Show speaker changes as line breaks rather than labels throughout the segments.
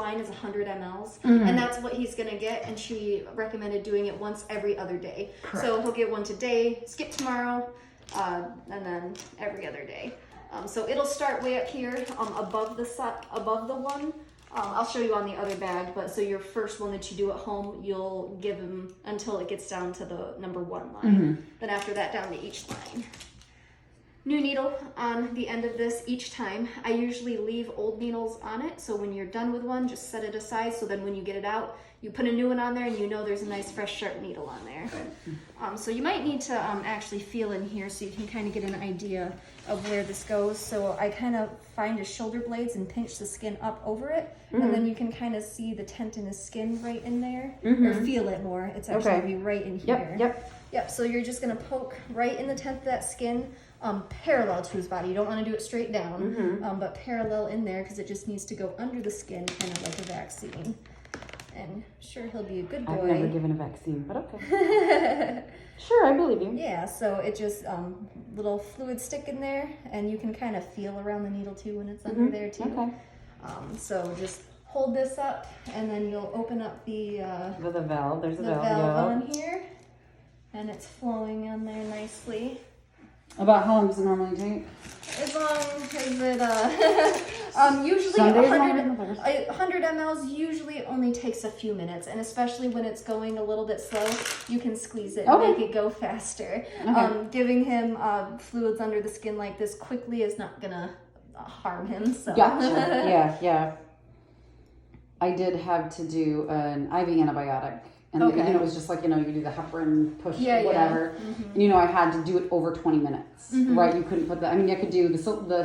line is 100 mLs, and that's what he's gonna get. And she recommended doing it once every other day.
Correct.
So he'll get one today, skip tomorrow, and then every other day. So it'll start way up here, above the one. I'll show you on the other bag, but so your first one that you do at home, you'll give him until it gets down to the number 1 line. Then after that, down to each line. New needle on the end of this each time. I usually leave old needles on it, so when you're done with one, just set it aside, so then when you get it out, you put a new one on there and you know there's a nice fresh sharp needle on there. So you might need to actually feel in here so you can kind of get an idea of where this goes. So I kind of find his shoulder blades and pinch the skin up over it, and then you can kind of see the tent in his skin right in there, or feel it more. It's actually gonna be right in here. Yep, so you're just gonna poke right in the tent of that skin, parallel to his body. You don't want to do it straight down, but parallel in there, because it just needs to go under the skin, kind of like a vaccine. And sure, he'll be a good boy.
I've never given a vaccine, but okay. Sure, I believe you.
Yeah, so it just, little fluid stick in there, and you can kind of feel around the needle too when it's under there too.
Okay.
So just hold this up, and then you'll open up the
valve. There's a
valve
valve.
on here, and it's flowing on there nicely.
About how long does it normally take?
As long as it, usually
Sundays
100 mLs usually only takes a few minutes, and especially when it's going a little bit slow, you can squeeze it and make it go faster. Giving him fluids under the skin like this quickly is not gonna harm him. So.
Gotcha. Yeah. I did have to do an IV antibiotic. And it was just like, you do the heparin push, whatever. And, I had to do it over 20 minutes, right? You couldn't put I could do the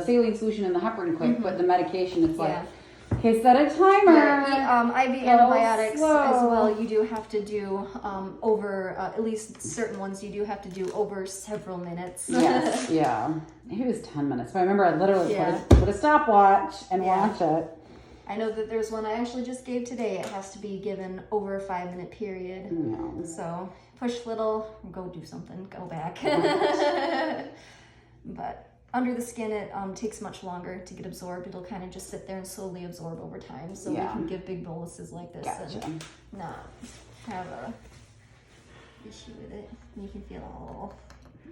saline solution and the heparin quick, but the medication, it's like, okay, set a timer.
IV antibiotics as well, you do have to do over, at least certain ones, you do have to do over several minutes.
Yes, yeah. It was 10 minutes. But I remember I literally put a stopwatch and watch it.
I know that there's one I actually just gave today. It has to be given over a 5-minute period. So push little, go do something, go back. But under the skin, it takes much longer to get absorbed. It'll kind of just sit there and slowly absorb over time. So we can give big boluses like this and not have a issue with it. You can feel all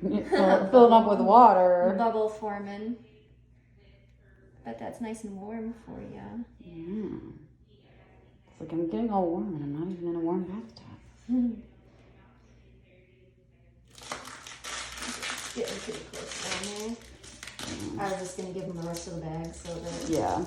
Filling up with water.
Bubble forming. Bet that's nice and warm for you.
Yeah. It's like I'm getting all warm and I'm not even in a warm bathtub.
Getting pretty close down there. I was just going to give him the rest of the bag so that...
Yeah.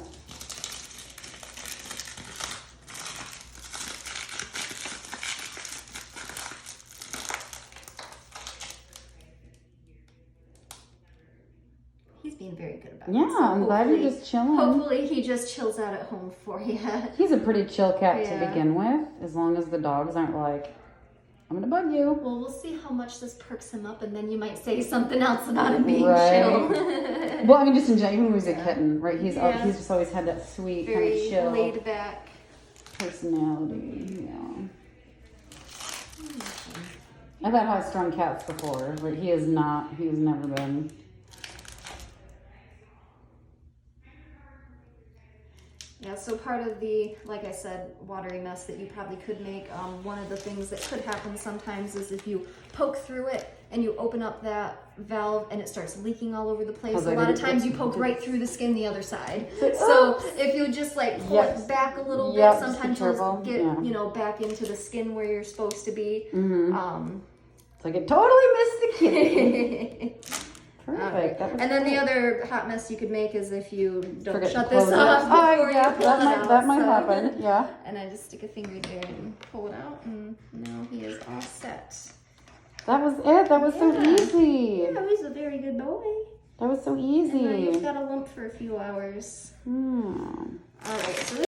He's being very good about it.
Yeah,
so
I'm glad you're just chilling.
Hopefully he just chills out at home for you.
He's a pretty chill cat to begin with, as long as the dogs aren't like, I'm gonna bug you.
Well, we'll see how much this perks him up, and then you might say something else about him being chill.
Well, just in general, even when he was a kitten, right? He's just always had that sweet,
very
kind of chill,
laid back
personality. I've had high-strung cats before, but he has not. He has never been.
Yeah, so part of the, like I said, watery mess that you probably could make, one of the things that could happen sometimes is if you poke through it and you open up that valve and it starts leaking all over the place. A lot of times you poke right through the skin the other side. So if you just like pull it back a little bit, sometimes you'll get, back into the skin where you're supposed to be.
It's like it totally missed the kitty. Perfect.
And then the other hot mess you could make is if you don't
Forget
shut
to
this
close
off
it.
before you pull it out.
That might happen, yeah.
And I just stick a finger there and pull it out, and now he is all set.
That was it. That was so easy.
Yeah, he's a very good boy.
That was so easy.
And now you've got a lump for a few hours. All right, so